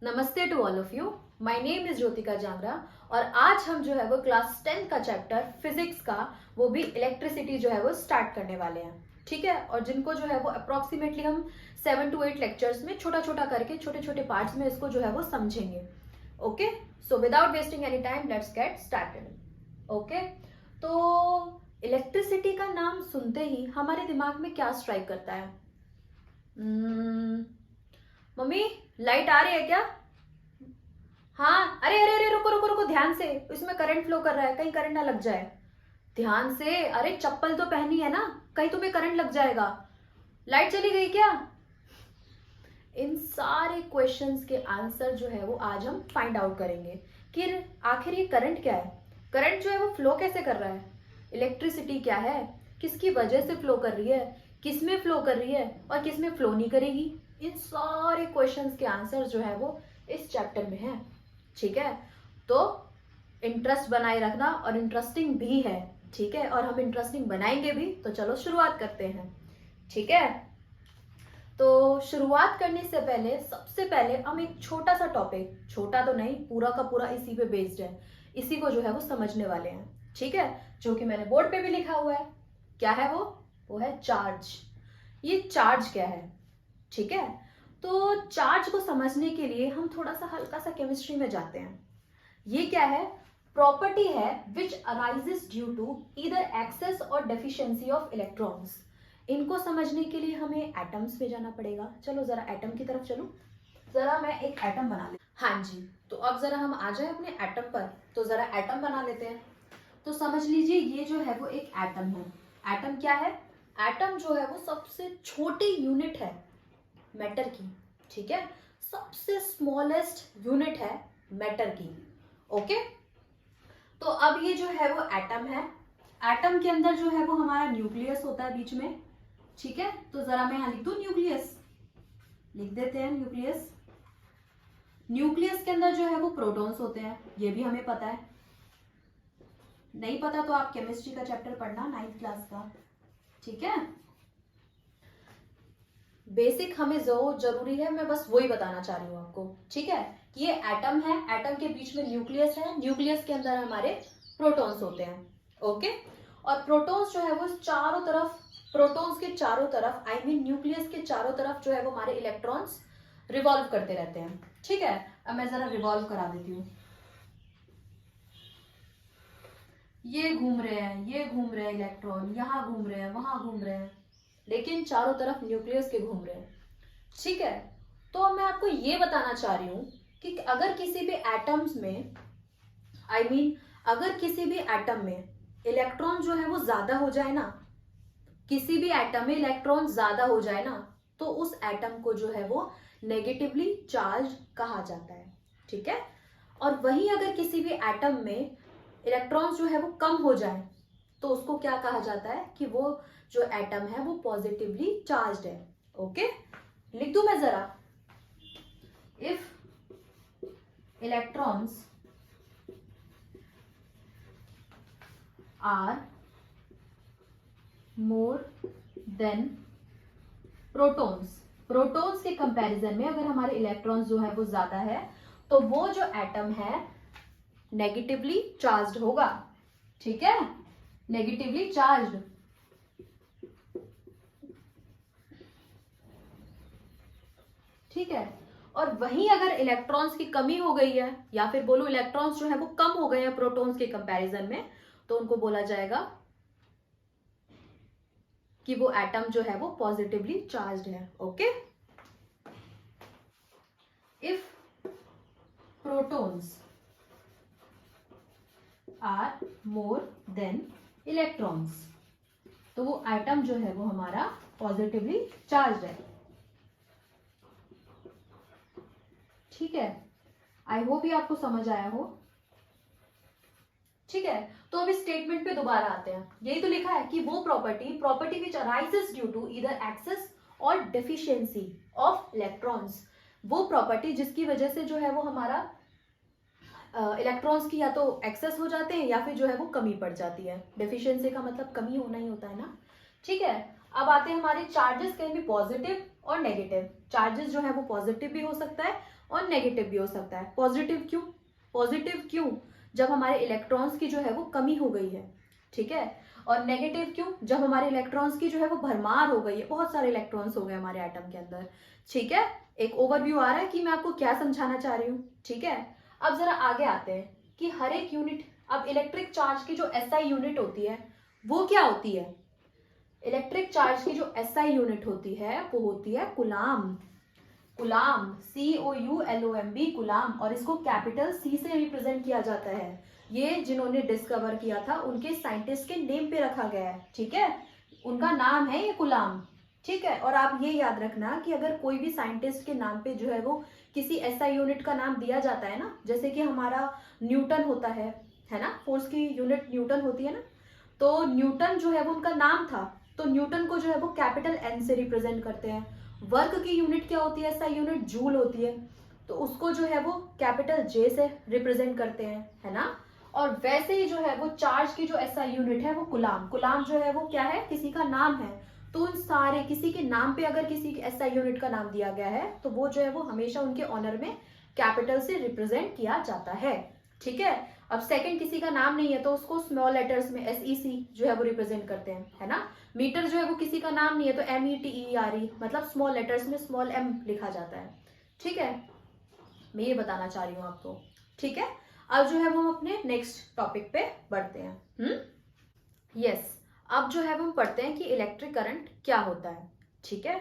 नमस्ते to all of you. My name is Jyotika Jangra और आज हम जो है वो क्लास 10 का चैप्टर फिजिक्स का वो भी इलेक्ट्रिसिटी जो है वो स्टार्ट करने वाले हैं। ठीक है, और जिनको जो है वो अप्रोक्सीमेटली हम 7 to 8 लेक्चर्स में छोटा छोटा करके छोटे छोटे पार्ट्स में इसको जो है वो समझेंगे। Okay, so without wasting any time let's get started. Okay, तो इलेक्ट्रिसिटी का नाम सुनते ही हमारे दिमाग में क्या स्ट्राइक करता है? मम्मी, लाइट आ रही है क्या? हाँ, अरे अरे अरे, रुको रुको रुको, ध्यान से, इसमें करंट फ्लो कर रहा है, कहीं करंट ना लग जाए। ध्यान से, अरे चप्पल तो पहनी है ना, कहीं तुम्हें करंट लग जाएगा। लाइट चली गई क्या? इन सारे क्वेश्चंस के आंसर जो है वो आज हम फाइंड आउट करेंगे कि आखिर ये करंट क्या है, करंट जो है वो फ्लो कैसे कर रहा है, इलेक्ट्रिसिटी क्या है, किसकी वजह से फ्लो कर रही है, किसमें फ्लो कर रही है और किसमें फ्लो नहीं करेगी। इन सारे क्वेश्चंस के आंसर जो है वो इस चैप्टर में है। ठीक है, तो इंटरेस्ट बनाए रखना और इंटरेस्टिंग भी है। ठीक है, और हम इंटरेस्टिंग बनाएंगे भी। तो चलो शुरुआत करते हैं। ठीक है, तो शुरुआत करने से पहले सबसे पहले हम एक छोटा सा टॉपिक, छोटा तो नहीं, पूरा का पूरा इसी पे बेस्ड है, इसी को जो है वो समझने वाले हैं। ठीक है, जो कि मैंने बोर्ड पे भी लिखा हुआ है। क्या है वो है चार्ज। ये चार्ज क्या है? ठीक है, तो चार्ज को समझने के लिए हम थोड़ा सा हल्का सा केमिस्ट्री में जाते हैं। ये क्या है? प्रॉपर्टी है which arises due to either excess or deficiency of electrons. इनको समझने के लिए हमें एटम्स में जाना पड़ेगा। चलो जरा एटम की तरफ चलो, जरा मैं एक एटम बना ले। हाँ जी, तो अब जरा हम आ जाए अपने एटम पर, तो जरा एटम बना लेते हैं। तो समझ लीजिए ये जो है वो एक एटम है। एटम क्या है? एटम जो है वो सबसे छोटी यूनिट है मैटर की। ठीक है, सबसे स्मॉलेस्ट यूनिट है मैटर की। ओके, तो अब ये जो है वो एटम है। एटम के अंदर जो है वो हमारा न्यूक्लियस होता है बीच में। ठीक है, तो जरा मैं यहां लिख दूं न्यूक्लियस, लिख देते हैं न्यूक्लियस। न्यूक्लियस के अंदर जो है वो प्रोटॉन्स होते हैं, ये भी हमें पता है। नहीं पता तो आप केमिस्ट्री का चैप्टर पढ़ना 9th क्लास का। ठीक है, बेसिक हमें जो जरूरी है मैं बस वही बताना चाह रही हूँ आपको। ठीक है, कि ये एटम है, एटम के बीच में न्यूक्लियस है, न्यूक्लियस के अंदर हमारे प्रोटॉन्स होते हैं। ओके, और प्रोटॉन्स जो है वो चारों तरफ, प्रोटॉन्स के चारों तरफ, आई मीन न्यूक्लियस के चारों तरफ जो है वो हमारे इलेक्ट्रॉन्स रिवॉल्व करते रहते हैं। ठीक है, अब मैं जरा रिवॉल्व करा देती हूँ। ये घूम रहे हैं, ये घूम रहे हैं इलेक्ट्रॉन, यहाँ घूम रहे हैं, वहां घूम रहे हैं, लेकिन चारों तरफ न्यूक्लियस के घूम रहे हैं। ठीक है, तो मैं आपको ये बताना चाह रही हूं कि अगर किसी भी एटम्स में, आई मीन अगर किसी भी एटम में इलेक्ट्रॉन जो है वो ज्यादा हो जाए ना, किसी भी एटम में इलेक्ट्रॉन ज्यादा हो जाए ना, तो उस एटम को जो है वो नेगेटिवली चार्ज कहा जाता है। ठीक है, और वहीं अगर किसी भी एटम में इलेक्ट्रॉन्स जो है वो कम हो जाए तो उसको क्या कहा जाता है कि वो जो एटम है वो पॉजिटिवली चार्ज्ड है। ओके, लिख दूं मैं जरा, if electrons are more than protons, protons के कंपैरिजन में अगर हमारे इलेक्ट्रॉन्स जो है वो ज्यादा है तो वो जो एटम है नेगेटिवली चार्ज्ड होगा। ठीक है, नेगेटिवली चार्ज्ड। ठीक है, और वहीं अगर इलेक्ट्रॉन्स की कमी हो गई है, या फिर बोलो इलेक्ट्रॉन्स जो है वो कम हो गए हैं प्रोटॉन्स के कंपैरिजन में, तो उनको बोला जाएगा कि वो एटम जो है वो पॉजिटिवली चार्ज्ड है। Okay, if protons are more than electrons, तो वो एटम जो है वो हमारा पॉजिटिवली चार्ज है। ठीक है, आई होप ये आपको समझ आया हो। ठीक है, तो अब इस स्टेटमेंट पे दोबारा आते हैं। यही तो लिखा है कि वो property which arises due to either excess or deficiency of electrons, वो प्रॉपर्टी जिसकी वजह से जो है वो हमारा इलेक्ट्रॉन्स की या तो एक्सेस हो जाते हैं या फिर जो है वो कमी पड़ जाती है। डेफिशिएंसी का मतलब कमी होना ही होता है ना। ठीक है, अब आते हैं हमारे चार्जेस, कैन बी पॉजिटिव और नेगेटिव। चार्जेस जो है वो पॉजिटिव भी हो सकता है और नेगेटिव भी हो सकता है। पॉजिटिव क्यों? पॉजिटिव क्यों? जब हमारे इलेक्ट्रॉन्स की जो है वो कमी हो गई है, ठीक है। और नेगेटिव क्यों? जब हमारे इलेक्ट्रॉन्स की जो है वो भरमार हो गई है, बहुत सारे इलेक्ट्रॉन्स हो गए हमारे एटम के अंदर, ठीक है। एक ओवरव्यू आ रहा है कि मैं आपको क्या समझाना चाह रही हूँ, ठीक है। अब जरा आगे आते हैं कि हर एक यूनिट, अब इलेक्ट्रिक चार्ज की जो एसआई यूनिट होती है वो क्या होती है? इलेक्ट्रिक चार्ज की जो एसआई यूनिट होती है वो होती है कूलाम। कूलाम, COULOMB, कूलाम, और इसको कैपिटल C से रिप्रेजेंट किया जाता है। ये जिन्होंने डिस्कवर किया था उनके साइंटिस्ट के नेम पे रखा गया है, ठीक है। उनका नाम है ये कूलाम, ठीक है। और आप ये याद रखना कि अगर कोई भी साइंटिस्ट के नाम पे जो है वो किसी ऐसा यूनिट का नाम दिया जाता है ना, जैसे कि हमारा न्यूटन होता है ना, फोर्स की यूनिट न्यूटन होती है ना, तो न्यूटन जो है वो उनका नाम था, तो न्यूटन को जो है वो कैपिटल N से रिप्रेजेंट करते हैं। वर्क की यूनिट क्या होती है? ऐसा यूनिट जूल होती है, तो उसको जो है वो कैपिटल J से रिप्रेजेंट करते हैं, है ना। और वैसे ही जो है वो चार्ज की जो ऐसा यूनिट है वो कूलाम। कूलाम जो है वो क्या है? किसी का नाम है, तो उन सारे किसी के नाम पे अगर किसी ऐसा यूनिट का नाम दिया गया है तो वो जो है वो हमेशा उनके ऑनर में कैपिटल से रिप्रेजेंट किया जाता है, ठीक है। अब सेकंड किसी का नाम नहीं है तो उसको स्मॉल लेटर्स में SEC जो है वो रिप्रेजेंट करते हैं, है ना। मीटर जो है वो किसी का नाम नहीं है तो METERE, मतलब स्मॉल लेटर्स में स्मॉल m लिखा जाता है, ठीक है। मैं ये बताना चाह रही हूँ आपको, ठीक है। अब जो है वो हम अपने नेक्स्ट टॉपिक पे बढ़ते हैं। यस, अब जो है वो हम पढ़ते हैं कि इलेक्ट्रिक करंट क्या होता है, ठीक है।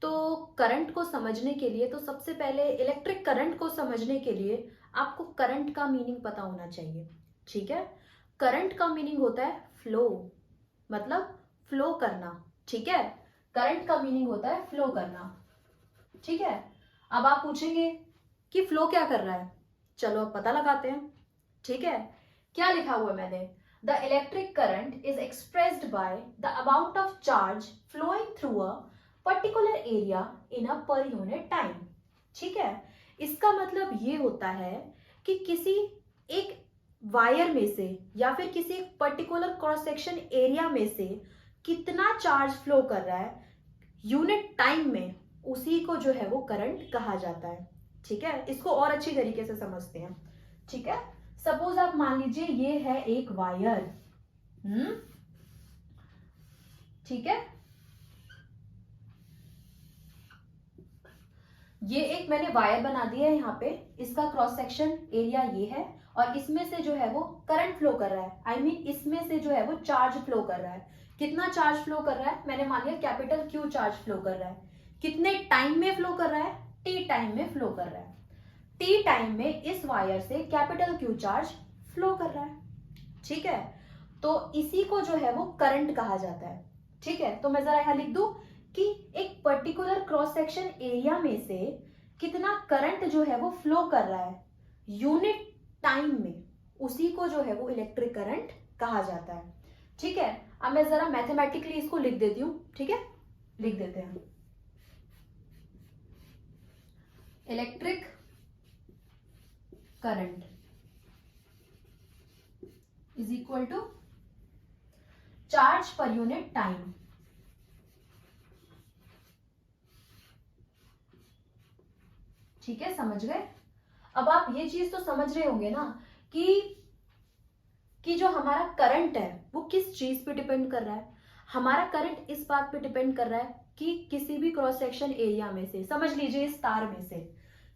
तो करंट को समझने के लिए, तो सबसे पहले इलेक्ट्रिक करंट को समझने के लिए आपको करंट का मीनिंग पता होना चाहिए, ठीक है। करंट का मीनिंग होता है फ्लो, मतलब फ्लो करना, ठीक है। करंट का मीनिंग होता है फ्लो करना, ठीक है। अब आप पूछेंगे कि फ्लो क्या कर रहा है, चलो अब पता लगाते हैं, ठीक है। क्या लिखा हुआ है मैंने? The electric current is expressed by the amount of charge flowing through a particular area in a per unit time, ठीक है। इसका मतलब ये होता है कि किसी एक वायर में से या फिर किसी एक पर्टिकुलर क्रॉस सेक्शन एरिया में से कितना चार्ज फ्लो कर रहा है यूनिट टाइम में, उसी को जो है वो करंट कहा जाता है, ठीक है। इसको और अच्छी तरीके से समझते हैं, ठीक है। सपोज आप मान लीजिए ये है एक वायर, ठीक है। ये एक मैंने वायर बना दिया है यहाँ पे, इसका क्रॉस सेक्शन एरिया ये है और इसमें से जो है वो करंट फ्लो कर रहा है, I mean इसमें से जो है वो चार्ज फ्लो कर रहा है। कितना चार्ज फ्लो कर रहा है? मैंने मान लिया कैपिटल Q चार्ज फ्लो कर रहा है। कितने टाइम में फ्लो कर रहा है? T टाइम में फ्लो कर रहा है। T टाइम में इस वायर से कैपिटल Q चार्ज फ्लो कर रहा है, ठीक है। तो इसी को जो है वो करंट कहा जाता है, ठीक है। तो मैं जरा यहां लिख दूं कि एक पर्टिकुलर क्रॉस सेक्शन एरिया में से कितना करंट जो है वो फ्लो कर रहा है यूनिट टाइम में, उसी को जो है वो इलेक्ट्रिक करंट कहा जाता है, ठीक है। अब मैं जरा मैथमेटिकली इसको लिख देती हूं, ठीक है। लिख देते हैं, electric current is equal to charge per unit time, ठीक है। समझ गए? अब आप ये चीज तो समझ रहे होंगे ना कि जो हमारा करंट है वो किस चीज पे डिपेंड कर रहा है। हमारा करंट इस बात पे डिपेंड कर रहा है कि किसी भी क्रॉस सेक्शन एरिया में से, समझ लीजिए इस तार में से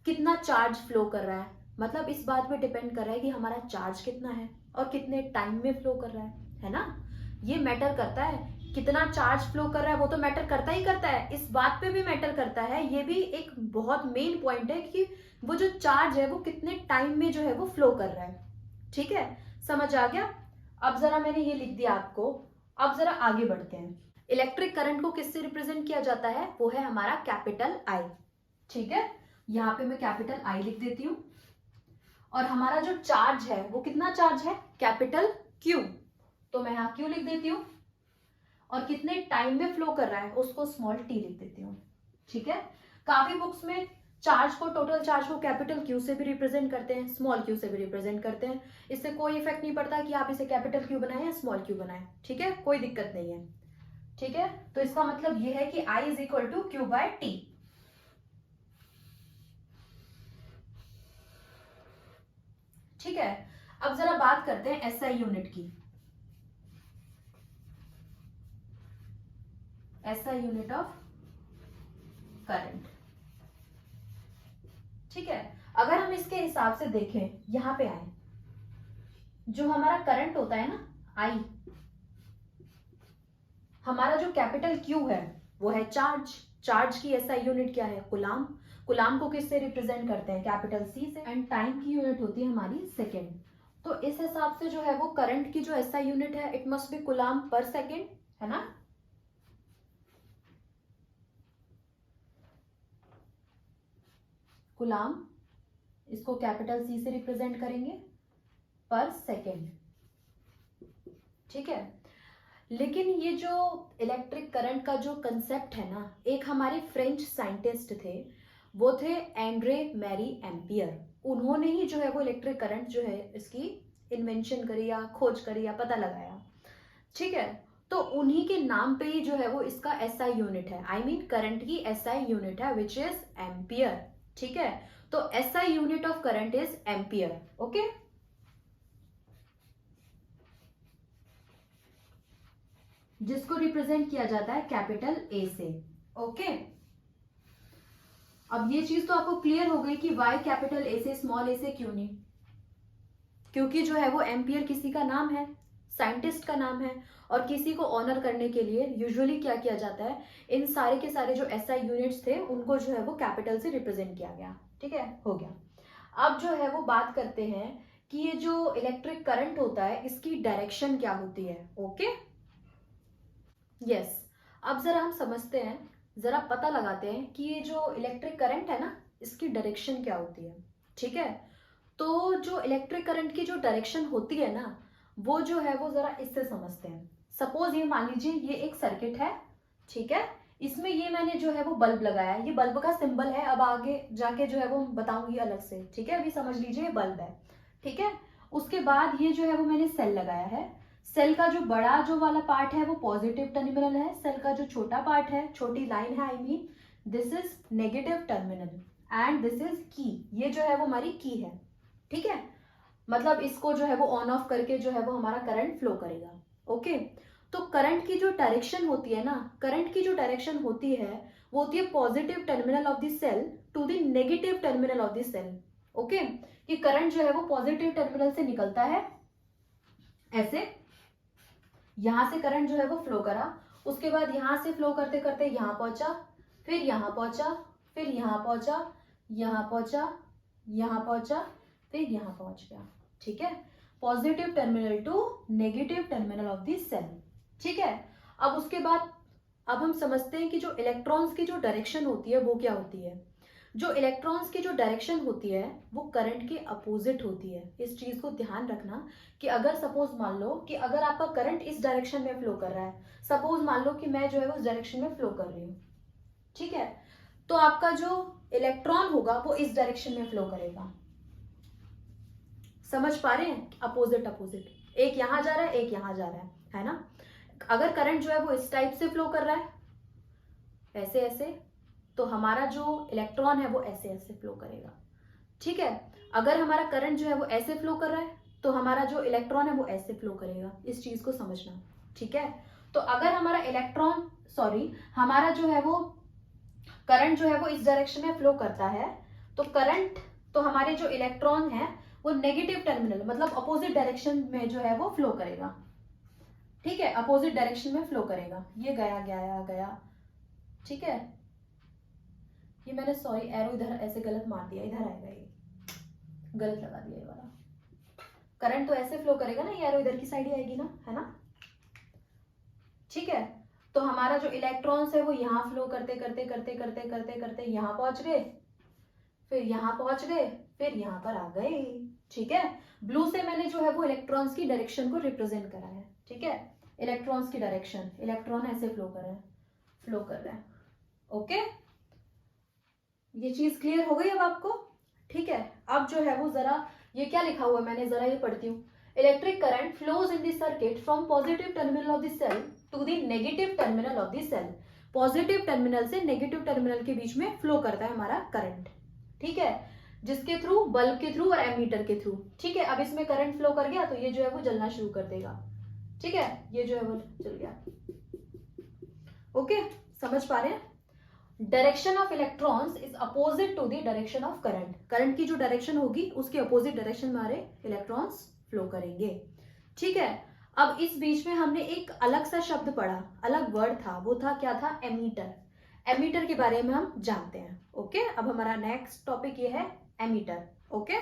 कितना चार्ज फ्लो कर रहा है, मतलब इस बात पे डिपेंड कर रहा है कि हमारा चार्ज कितना है और कितने टाइम में फ्लो कर रहा है ना। ये मैटर करता है, कितना चार्ज फ्लो कर रहा है वो तो मैटर करता ही करता है, इस बात पे भी मैटर करता है, ये भी एक बहुत मेन पॉइंट है कि वो जो चार्ज है वो कितने टाइम में जो है वो फ्लो कर रहा है, ठीक है। समझ आ गया? अब जरा मैंने ये लिख दिया आपको, अब जरा आगे बढ़ते हैं। इलेक्ट्रिक करंट को किससे रिप्रेजेंट किया जाता है? वो है हमारा कैपिटल I, ठीक है। यहाँ पे मैं कैपिटल I लिख देती हूं, और हमारा जो चार्ज है वो कितना चार्ज है? कैपिटल Q, तो मैं यहाँ Q लिख देती हूँ, और कितने टाइम में फ्लो कर रहा है उसको स्मॉल t लिख देती हूँ, ठीक है। काफी बुक्स में चार्ज को, टोटल चार्ज को कैपिटल Q से भी रिप्रेजेंट करते हैं, स्मॉल q से भी रिप्रेजेंट करते हैं। इससे कोई इफेक्ट नहीं पड़ता कि आप इसे कैपिटल Q बनाएं या स्मॉल q बनाएं, ठीक है, कोई दिक्कत नहीं है, ठीक है। तो इसका मतलब ये है कि I is equal to Q by T। ठीक है, अब जरा बात करते हैं एसआई यूनिट की। SI unit of current. ठीक है, अगर हम इसके हिसाब से देखें, यहां पे आए, जो हमारा करंट होता है ना आई, हमारा जो कैपिटल क्यू है वो है चार्ज। चार्ज की एसआई यूनिट क्या है? कुलाम। कुलाम को किससे रिप्रेजेंट करते हैं? कैपिटल सी से। एंड टाइम की यूनिट होती है हमारी सेकेंड। तो इस हिसाब से जो है वो करंट की जो एसआई यूनिट है, इट मस्ट बी कुलाम पर सेकेंड, है ना। कुलाम, इसको कैपिटल सी से रिप्रेजेंट करेंगे, पर सेकेंड। ठीक है, लेकिन ये जो इलेक्ट्रिक करंट का जो कंसेप्ट है ना, एक हमारे फ्रेंच साइंटिस्ट थे, वो थे एंड्रे मैरी एम्पियर। उन्होंने ही जो है वो इलेक्ट्रिक करंट जो है इसकी इन्वेंशन करी या खोज करी या पता लगाया। ठीक है, तो उन्हीं के नाम पे ही जो है वो इसका एसआई यूनिट है, आई मीन करंट की एसआई यूनिट है, विच इज एम्पियर। ठीक है, तो SI unit of current is ampere. Okay, जिसको रिप्रेजेंट किया जाता है कैपिटल ए से। ओके, अब ये चीज तो आपको क्लियर हो गई कि वाई कैपिटल ए से स्मॉल ए से क्यों नहीं, क्योंकि जो है वो एम्पियर किसी का नाम है, साइंटिस्ट का नाम है, और किसी को ऑनर करने के लिए यूजुअली क्या किया जाता है, इन सारे के सारे जो एसआई यूनिट्स थे उनको जो है वो कैपिटल से रिप्रेजेंट किया गया। ठीक है, हो गया। अब जो है वो बात करते हैं कि ये जो इलेक्ट्रिक करंट होता है इसकी डायरेक्शन क्या होती है। ओके, यस, अब जरा हम समझते हैं, जरा पता लगाते हैं कि ये जो इलेक्ट्रिक करंट है ना, इसकी डायरेक्शन क्या होती है। ठीक है, तो जो इलेक्ट्रिक करंट की जो डायरेक्शन होती है ना, वो जो है वो जरा इससे समझते हैं। सपोज ये मान लीजिए ये एक सर्किट है, ठीक है, इसमें ये मैंने जो है वो बल्ब लगाया है, ये बल्ब का सिंबल है, अब आगे जाके जो है वो बताऊंगी अलग से। ठीक है, अभी समझ लीजिए बल्ब है। ठीक है, उसके बाद ये जो है वो मैंने सेल लगाया है। सेल का जो बड़ा जो वाला पार्ट है वो पॉजिटिव टर्मिनल है, सेल का जो छोटा पार्ट है, छोटी लाइन है, I mean this is negative terminal and this is की। ये जो है वो हमारी की है। ठीक है, मतलब इसको जो है वो ऑन ऑफ करके जो है वो हमारा करंट फ्लो करेगा। ओके, तो करंट की जो डायरेक्शन होती है ना, करंट की जो डायरेक्शन होती है वो होती है positive terminal of the cell to the negative terminal of the cell. Okay, कि करंट जो है वो पॉजिटिव टर्मिनल से निकलता है ऐसे, यहां से करंट जो है वो फ्लो करा, उसके बाद यहां से फ्लो करते करते यहां पहुंचा, फिर यहां पहुंचा, फिर यहां पहुंचा, यहां पहुंचा, यहां पहुंचा, फिर यहां पहुंच गया। ठीक है, positive terminal to negative terminal of the cell. ठीक है, अब उसके बाद अब हम समझते हैं कि जो इलेक्ट्रॉन्स की जो डायरेक्शन होती है वो क्या होती है। जो इलेक्ट्रॉन्स की जो डायरेक्शन होती है वो करंट के अपोजिट होती है। इस चीज को ध्यान रखना कि अगर सपोज मान लो कि अगर आपका करंट इस डायरेक्शन में फ्लो कर रहा है, सपोज मान लो कि मैं जो है उस डायरेक्शन में फ्लो कर रही हूँ, ठीक है, तो आपका जो इलेक्ट्रॉन होगा वो इस डायरेक्शन में फ्लो करेगा। समझ पा रहे हैं? अपोजिट अपोजिट, एक यहां जा रहा है, एक यहां जा रहा है ना। अगर करंट जो है वो इस टाइप से फ्लो कर रहा है, ऐसे ऐसे, तो हमारा जो इलेक्ट्रॉन है वो ऐसे ऐसे फ्लो करेगा। ठीक है, अगर हमारा करंट जो है वो ऐसे फ्लो कर रहा है, तो हमारा जो इलेक्ट्रॉन है वो ऐसे फ्लो करेगा। इस चीज को समझना। ठीक है, तो अगर हमारा इलेक्ट्रॉन हमारा जो है वो करंट जो है वो इस डायरेक्शन में फ्लो करता है, तो करंट तो हमारे जो इलेक्ट्रॉन है वो नेगेटिव टर्मिनल मतलब अपोजिट डायरेक्शन में जो है वो फ्लो करेगा। ठीक है, अपोजिट डायरेक्शन में फ्लो करेगा। ये गया गया गया। ठीक है, ये मैंने सॉरी एरो इधर ऐसे गलत मार दिया, इधर आएगा, ये गलत लगा दिया ये वाला। करंट तो ऐसे फ्लो करेगा ना, ये एरो इधर की साइड ही आएगी ना, है ना। ठीक है, तो हमारा जो इलेक्ट्रॉन्स है वो यहाँ फ्लो करते करते करते करते करते करते यहाँ पहुंच गए, फिर यहाँ पहुंच गए, फिर यहाँ पर आ गए। ठीक है, ब्लू से मैंने जो है वो इलेक्ट्रॉन्स की डायरेक्शन को रिप्रेजेंट करा है। ठीक है, इलेक्ट्रॉन्स की डायरेक्शन, इलेक्ट्रॉन ऐसे फ्लो कर रहे हैं, फ्लो कर रहे हैं। ओके, ये चीज क्लियर हो गई अब आपको? ठीक है, अब जो है वो जरा ये क्या लिखा हुआ है मैंने जरा ये पढ़ती हूँ। Electric current flows in the circuit from positive terminal of the cell to the negative terminal of the cell. Positive terminal से नेगेटिव टर्मिनल के बीच में फ्लो करता है हमारा करंट। ठीक है, जिसके थ्रू, बल्ब के थ्रू और एमीटर के थ्रू। ठीक है, अब इसमें करंट फ्लो कर गया तो ये जो है वो जलना शुरू कर देगा। ठीक है, ये जो है वो जल गया। ओके, समझ पा रहे हैं। Direction of electrons is opposite to the direction of current. Current की जो डायरेक्शन होगी उसके अपोजिट डायरेक्शन में हमारे इलेक्ट्रॉन्स फ्लो करेंगे। ठीक है, अब इस बीच में हमने एक अलग सा शब्द पढ़ा, अलग वर्ड था, वो था क्या था, एमीटर। एमीटर के बारे में हम जानते हैं। ओके, अब हमारा नेक्स्ट टॉपिक ये है एमीटर। ओके,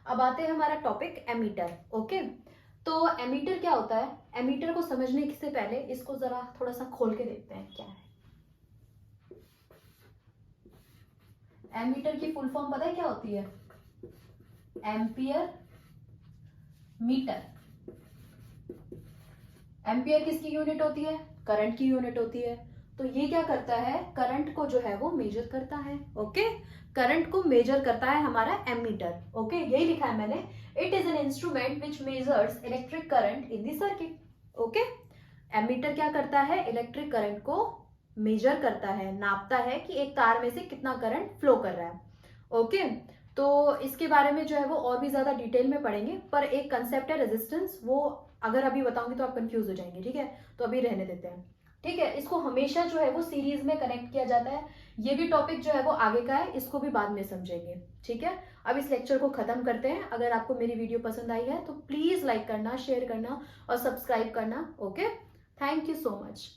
अब आते हैं हमारा टॉपिक एमीटर। ओके, तो एमीटर क्या होता है, एमीटर को समझने से पहले इसको जरा थोड़ा सा खोल के देखते हैं क्या है। एमीटर की फुल फॉर्म पता है क्या होती है, एम्पियर मीटर। एम्पियर किसकी यूनिट होती है, करंट की यूनिट होती है। तो ये क्या करता है, करंट को जो है वो मेजर करता है। ओके, करंट को मेजर करता है हमारा एमीटर। ओके, यही लिखा है मैंने, it is an instrument which measures electric current in the circuit. Okay, ammeter क्या करता है, इलेक्ट्रिक करंट को मेजर करता है, नापता है कि एक तार में से कितना करंट फ्लो कर रहा है। ओके, तो इसके बारे में जो है वो और भी ज्यादा डिटेल में पढ़ेंगे, पर एक कंसेप्ट है रेजिस्टेंस, वो अगर अभी बताऊंगी तो आप कंफ्यूज हो जाएंगे। ठीक है, तो अभी रहने देते हैं। ठीक है, इसको हमेशा जो है वो सीरीज में कनेक्ट किया जाता है। ये भी टॉपिक जो है वो आगे का है, इसको भी बाद में समझेंगे। ठीक है, अब इस लेक्चर को खत्म करते हैं। अगर आपको मेरी वीडियो पसंद आई है तो प्लीज लाइक करना, शेयर करना और सब्सक्राइब करना। Okay, thank you so much.